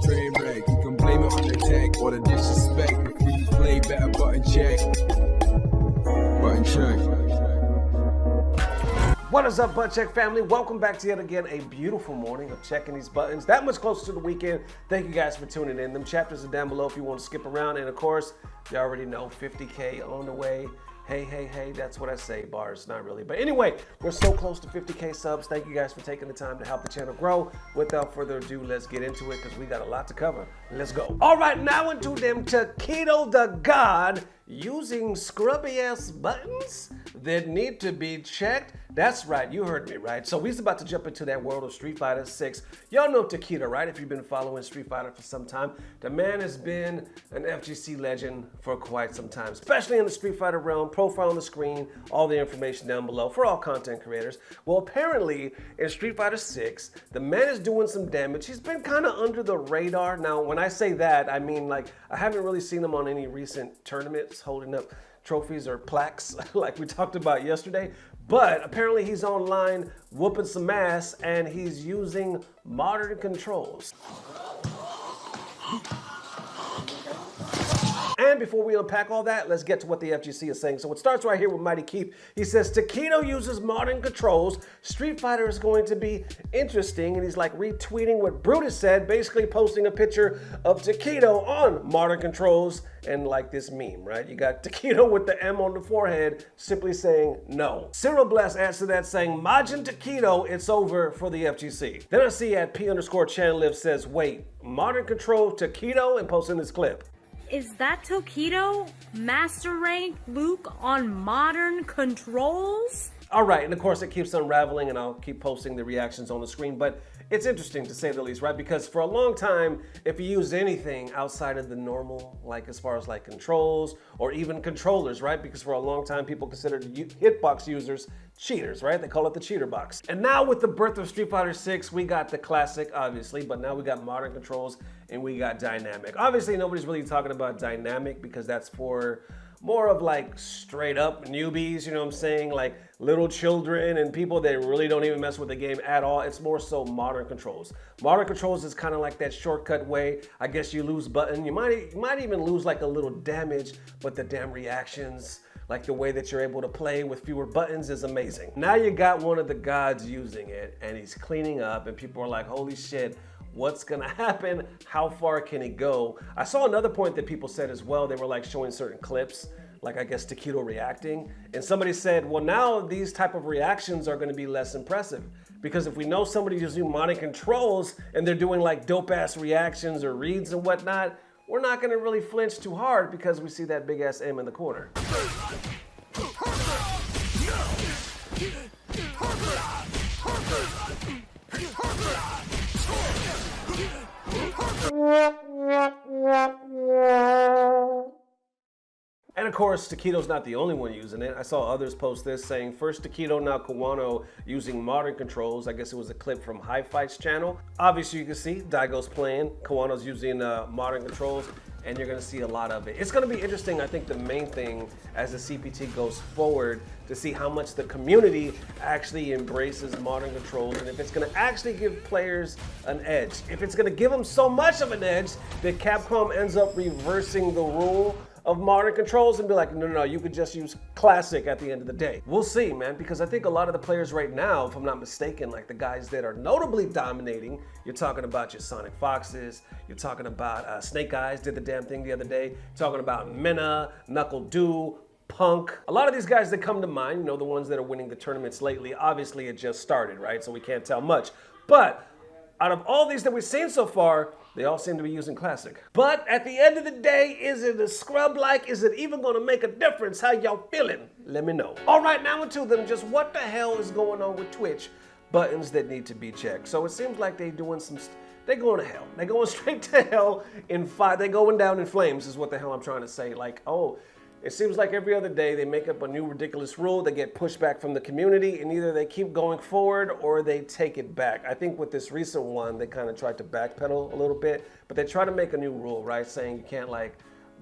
train wreck. You can blame it on the tech or the disrespect. Before you play, better button check. Button check. What is up, Butt Check family? Welcome back to yet again a beautiful morning of checking these buttons. That much closer to the weekend. Thank you guys for tuning in. Them chapters are down below if you want to skip around. And of course, you already know 50K on the way. Hey, that's what I say, bars, not really. But anyway, we're so close to 50K subs. Thank you guys for taking the time to help the channel grow. Without further ado, let's get into it because we got a lot to cover. Let's go. All right, now into them Tokido the God using scrubby ass buttons that need to be checked. That's right, you heard me right. So we're about to jump into that world of Street Fighter 6. Y'all know Tokido, right? If you've been following Street Fighter for some time, the man has been an FGC legend for quite some time, especially in the Street Fighter realm. Profile on the screen, all the information down below for all content creators. Well, apparently in Street Fighter 6, the man is doing some damage. He's been kind of under the radar. Now, when I say that, I mean like I haven't really seen him on any recent tournaments holding up trophies or plaques like we talked about yesterday, but apparently he's online whooping some ass and he's using modern controls. And before we unpack all that, let's get to what the FGC is saying. So it starts right here with Mighty Keith. He says, Tokido uses modern controls. Street Fighter is going to be interesting. And he's like retweeting what Brutus said, basically posting a picture of Tokido on modern controls. And like this meme, right? You got Tokido with the M on the forehead, simply saying no. Cyril Bless adds to that saying, Majin Tokido, it's over for the FGC. Then I see at P_ChanLive says, wait, modern control Tokido, and posting this clip. Is that Tokido Master Rank Luke on modern controls? All right, and of course it keeps unraveling and I'll keep posting the reactions on the screen, but it's interesting to say the least, right? Because for a long time, if you use anything outside of the normal, like as far as like controls or even controllers, right? Because for a long time, people considered hitbox users cheaters, right? They call it the cheater box. And now with the birth of Street Fighter 6, we got the classic, obviously, but now we got modern controls and we got dynamic. Obviously, nobody's really talking about dynamic because that's for more of like straight up newbies, you know what I'm saying? Like little children and people that really don't even mess with the game at all. It's more so modern controls. Modern controls is kind of like that shortcut way. I guess you lose button. You might even lose like a little damage, but the damn reactions, like the way that you're able to play with fewer buttons is amazing. Now you got one of the gods using it and he's cleaning up and people are like, holy shit, what's gonna happen? How far can it go? I saw another point that people said as well. They were like showing certain clips, like I guess Tokido reacting. And somebody said, well, now these type of reactions are gonna be less impressive because if we know somebody's using modern controls and they're doing like dope ass reactions or reads and whatnot, we're not gonna really flinch too hard because we see that big ass M in the corner. And of course, Tokido's not the only one using it. I saw others post this saying, first Tokido, now Kawano using modern controls. I guess it was a clip from High Fight's channel. Obviously, you can see Daigo's playing, Kawano's using modern controls, and you're gonna see a lot of it. It's gonna be interesting, I think the main thing as the CPT goes forward to see how much the community actually embraces modern controls and if it's gonna actually give players an edge. If it's gonna give them so much of an edge that Capcom ends up reversing the rule of modern controls and be like, no, you could just use classic at the end of the day. We'll see, man, because I think a lot of the players right now, if I'm not mistaken, like the guys that are notably dominating, you're talking about your Sonic Foxes, you're talking about Snake Eyes did the damn thing the other day, talking about Minna, Knuckle Doo, Punk. A lot of these guys that come to mind, you know, the ones that are winning the tournaments lately, obviously it just started, right? So we can't tell much. But out of all these that we've seen so far, they all seem to be using classic. But at the end of the day, is it a scrub like? Is it even gonna make a difference? How y'all feeling? Let me know. All right, now into them, just what the hell is going on with Twitch buttons that need to be checked? So it seems like they doing some, they going to hell. They going straight to hell in fire. They going down in flames is what the hell I'm trying to say. Like, oh, it seems like every other day they make up a new ridiculous rule, they get pushback from the community, and either they keep going forward or they take it back. I think with this recent one, they kind of tried to backpedal a little bit, but they try to make a new rule, right? Saying you can't like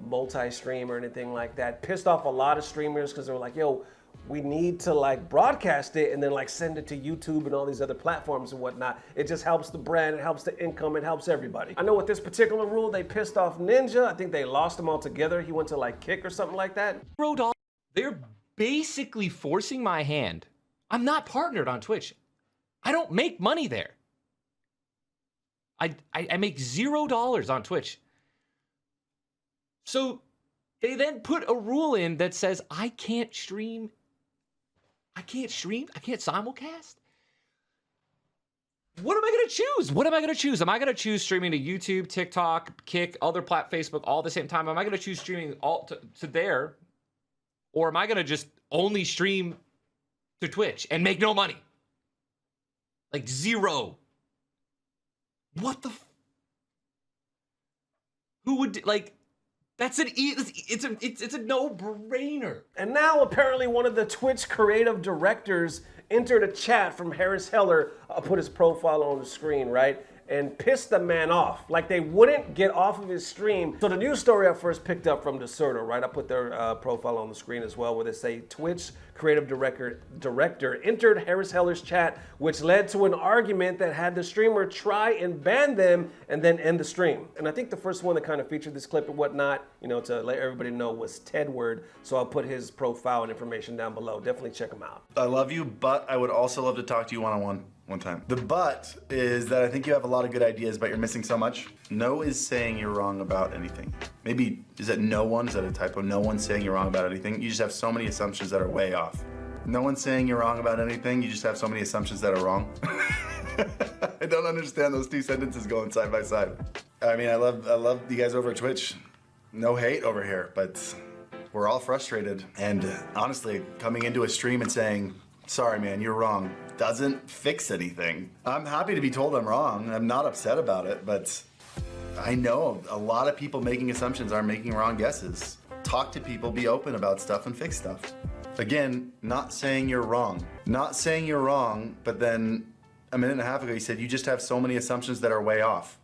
multi-stream or anything like that. Pissed off a lot of streamers because they were like, yo, we need to like broadcast it and then like send it to YouTube and all these other platforms and whatnot. It just helps the brand, it helps the income, it helps everybody. I know with this particular rule, they pissed off Ninja. I think they lost him altogether. He went to like Kick or something like that. They're basically forcing my hand. I'm not partnered on Twitch. I don't make money there. I make $0 on Twitch. So they then put a rule in that says I can't stream. I can't simulcast. What am I gonna choose? What am I gonna choose? Am I gonna choose streaming to YouTube, TikTok, Kick, other Facebook all at the same time? Am I gonna choose streaming all to there? Or am I gonna just only stream to Twitch and make no money? Like zero. What the? Who would like? That's it's a no-brainer. And now apparently one of the Twitch creative directors entered a chat from Harris Heller. I'll put his profile on the screen, right? And pissed the man off. Like they wouldn't get off of his stream. So the news story I first picked up from Dexerto, right? I put their profile on the screen as well, where they say Twitch creative director entered Harris Heller's chat, which led to an argument that had the streamer try and ban them and then end the stream. And I think the first one that kind of featured this clip and whatnot, you know, to let everybody know, was Teddward. So I'll put his profile and information down below. Definitely check him out. I love you, but I would also love to talk to you one-on-one. One time. The but is that I think you have a lot of good ideas, but you're missing so much. No is saying you're wrong about anything. Maybe, is that no one? Is that a typo? No one's saying you're wrong about anything. You just have so many assumptions that are way off. No one's saying you're wrong about anything. You just have so many assumptions that are wrong. I don't understand those two sentences going side by side. I mean, I love you guys over at Twitch. No hate over here, but we're all frustrated. And honestly, coming into a stream and saying, sorry man, you're wrong, doesn't fix anything. I'm happy to be told I'm wrong. I'm not upset about it, but I know a lot of people making assumptions are making wrong guesses. Talk to people, be open about stuff, and fix stuff. Again, not saying you're wrong. Not saying you're wrong, but then a minute and a half ago you said you just have so many assumptions that are way off.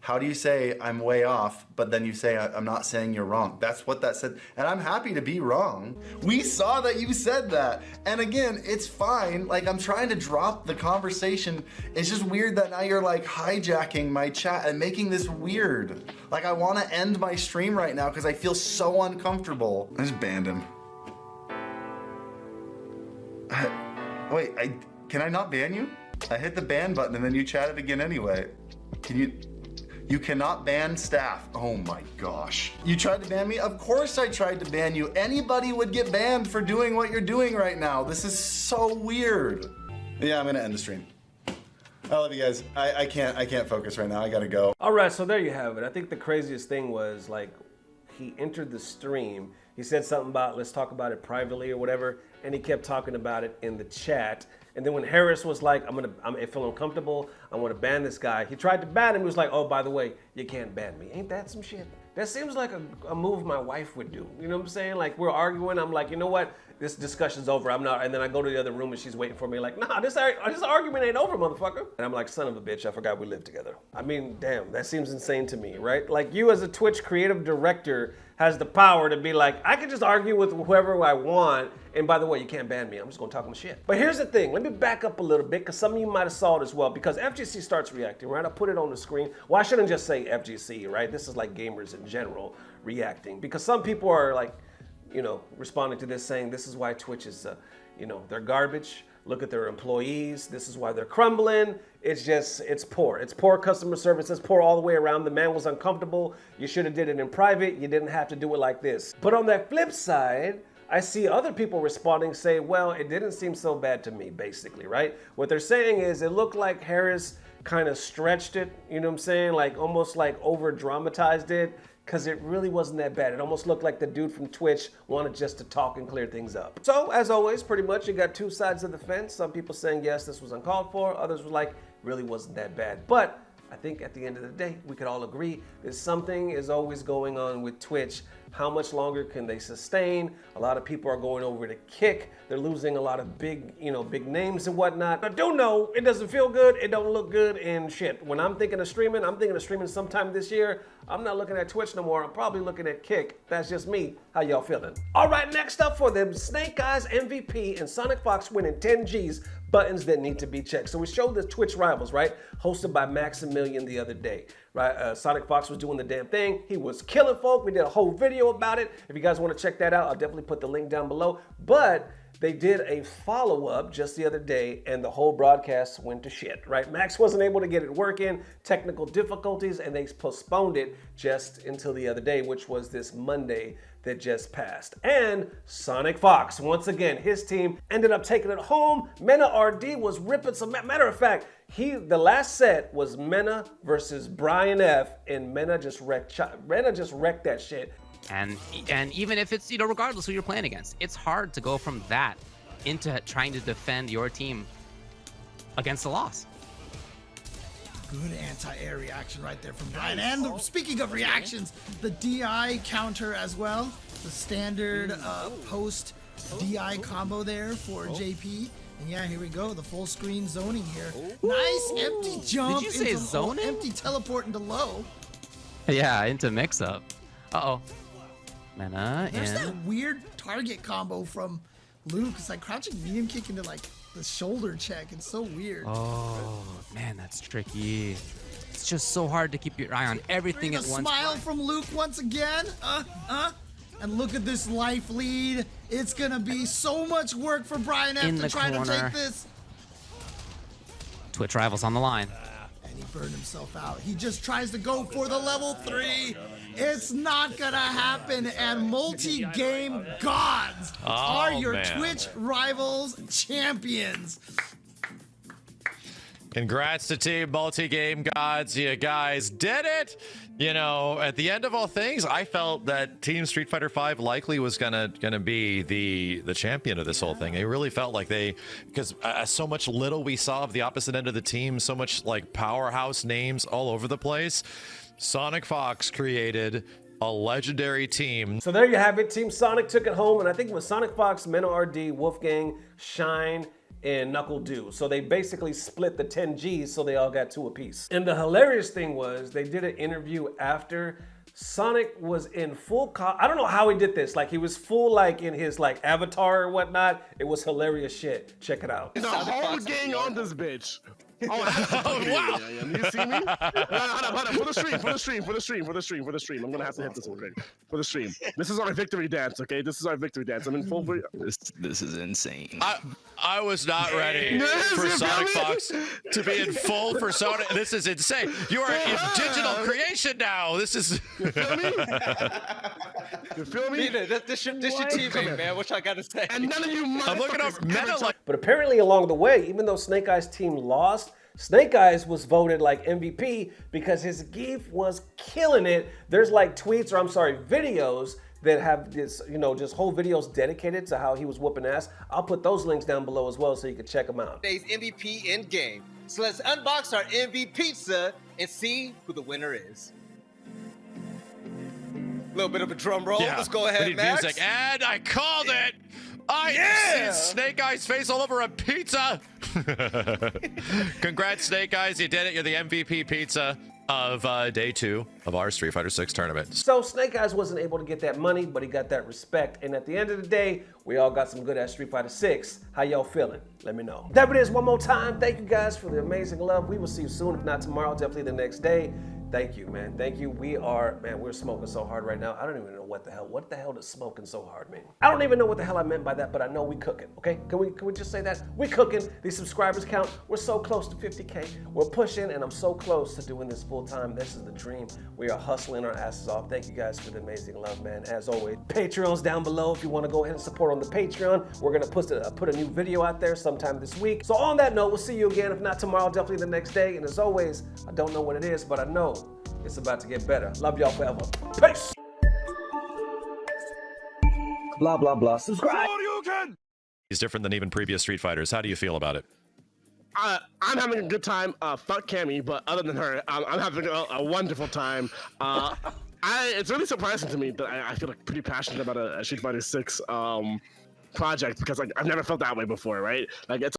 How do you say I'm way off, but then you say I'm not saying you're wrong? That's what that said, and I'm happy to be wrong. We saw that you said that, and again, it's fine. Like, I'm trying to drop the conversation. It's just weird that now you're like hijacking my chat and making this weird. Like, I want to end my stream right now because I feel so uncomfortable. I just banned him. Wait, can I not ban you? I hit the ban button and then you chatted again anyway. Can you? You cannot ban staff. Oh my gosh. You tried to ban me? Of course I tried to ban you. Anybody would get banned for doing what you're doing right now. This is so weird. Yeah, I'm gonna end the stream. I love you guys. I can't focus right now. I gotta go. All right, so there you have it. I think the craziest thing was like he entered the stream. He said something about let's talk about it privately or whatever, and he kept talking about it in the chat. And then when Harris was like, I feel uncomfortable, I want to ban this guy, he tried to ban him. He was like, oh, by the way, you can't ban me. Ain't that some shit? That seems like a move my wife would do. You know what I'm saying? Like, we're arguing, I'm like, you know what? This discussion's over, I'm not, and then I go to the other room and she's waiting for me like, nah, this argument ain't over, motherfucker. And I'm like, son of a bitch, I forgot we live together. I mean, damn, that seems insane to me, right? Like, you as a Twitch creative director has the power to be like, I can just argue with whoever I want, and by the way, you can't ban me, I'm just gonna talk my shit. But here's the thing, let me back up a little bit, because some of you might have saw it as well, because FGC starts reacting, right? I put it on the screen. Well, I shouldn't just say FGC, right? This is like gamers in general reacting, because some people are like, you know, responding to this saying this is why Twitch is, you know, they're garbage. Look at their employees. This is why they're crumbling. It's just, it's poor. It's poor customer service. It's poor all the way around. The man was uncomfortable. You should have did it in private. You didn't have to do it like this. But on that flip side, I see other people responding say, well, it didn't seem so bad to me, basically, right? What they're saying is it looked like Harris kind of stretched it, you know what I'm saying? Like almost like over dramatized it, because it really wasn't that bad. It almost looked like the dude from Twitch wanted just to talk and clear things up. So, as always, pretty much, you got two sides of the fence. Some people saying, yes, this was uncalled for. Others were like, really wasn't that bad. But I think at the end of the day, we could all agree that something is always going on with Twitch. How much longer can they sustain? A lot of people are going over to Kick. They're losing a lot of big, big names and whatnot. I do know it doesn't feel good. It don't look good and shit. When I'm thinking of streaming, I'm thinking of streaming sometime this year. I'm not looking at Twitch no more. I'm probably looking at Kick. That's just me. How y'all feeling? All right, next up for them, Snake Eyez MVP and Sonic Fox winning 10 Gs. Buttons that need to be checked. So we showed the Twitch Rivals, right? Hosted by Maximilian the other day, right? Sonic Fox was doing the damn thing. He was killing folk. We did a whole video about it. If you guys want to check that out, I'll definitely put the link down below. But they did a follow-up just the other day and the whole broadcast went to shit, right? Max wasn't able to get it working, technical difficulties, and they postponed it just until the other day, which was this Monday that just passed. And Sonic Fox, once again, his team ended up taking it home. Mena RD was ripping some, matter of fact, the last set was Mena versus Brian F, and Mena just wrecked that shit. And even if it's, regardless who you're playing against, it's hard to go from that into trying to defend your team against a loss. Good anti-air reaction right there from Brian. And speaking of reactions, the DI counter as well. The standard post DI combo there for JP. And yeah, here we go. The full screen zoning here. Nice empty jump. Did you say into zoning? Empty teleport into low. Yeah, into mix-up. Uh-oh. Mena There's in. that weird target combo from Luke. It's like crouching medium kick into like the shoulder check. It's so weird. Oh, man, that's tricky. It's just so hard to keep your eye on everything at A once. smile from Luke once again. And look at this life lead. It's gonna be so much work for Brian F In to the try to corner. take this. Twitch Rivals on the line. And he burned himself out. He just tries to go for the level 3. It's not gonna happen. And multi-game gods are your Twitch Rivals champions. Congrats to Team Multi-Game Gods. You guys did it. At the end of all things, I felt that Team Street Fighter V likely was gonna be the champion of this whole thing. It really felt like because so much little we saw of the opposite end of the team, so much like powerhouse names all over the place. Sonic Fox created a legendary team. So there you have it. Team Sonic took it home, and I think it was Sonic Fox, Mena RD, Wolfgang, Shine, and Knuckle Do. So they basically split the 10 Gs, so they all got 2 apiece. And the hilarious thing was they did an interview after. Sonic was in full I don't know how he did this. Like he was full in his avatar or whatnot. It was hilarious shit. Check it out. The whole gang on this bitch. Oh, wow. Yeah. You see me? Hold on. For the stream. I'm gonna have to hit this one quick. For the stream. This is our victory dance, okay? This is our victory dance. I'm in full. This is insane. I was not ready for Sonic Fox to be in full persona. This is insane. You are in digital creation now. This is. You feel me? You feel me? This your teammate, man. What I gotta say? And none of you I'm looking up Meta But apparently along the way, even though Snake Eyez team lost, Snake Eyez was voted MVP because his GIF was killing it. There's videos that have this, just whole videos dedicated to how he was whooping ass. I'll put those links down below as well so you can check them out. Today's MVP in game. So let's unbox our MVP pizza and see who the winner is. A little bit of a drum roll. Yeah. Let's go ahead, We need Max. music. And I called it. I see Snake Eyez face all over a pizza. Congrats, Snake Eyez. You did it. You're the MVP pizza of day 2 of our Street Fighter 6 tournament. So Snake Eyez wasn't able to get that money, but he got that respect. And at the end of the day, we all got some good at Street Fighter 6. How y'all feeling? Let me know. That it is one more time. Thank you guys for the amazing love. We will see you soon. If not tomorrow, definitely the next day. Thank you, man. Thank you. We're smoking so hard right now. I don't even know what the hell does smoking so hard mean? I don't even know what the hell I meant by that, but I know we cooking, okay? Can we just say that? We cooking. These subscribers count. We're so close to 50K. We're pushing, and I'm so close to doing this full time. This is the dream. We are hustling our asses off. Thank you guys for the amazing love, man. As always, Patreon's down below if you want to go ahead and support on the Patreon. We're gonna put a new video out there sometime this week. So on that note, we'll see you again. If not tomorrow, definitely the next day. And as always, I don't know what it is, but I know it's about to get better. Love y'all forever. Peace. Blah, blah, blah. Subscribe. He's different than even previous Street Fighters. How do you feel about it? I'm having a good time. Fuck Cammy, but other than her, I'm having a wonderful time. It's really surprising to me that I feel like pretty passionate about a Street Fighter 6 project because like I've never felt that way before, right? Like it's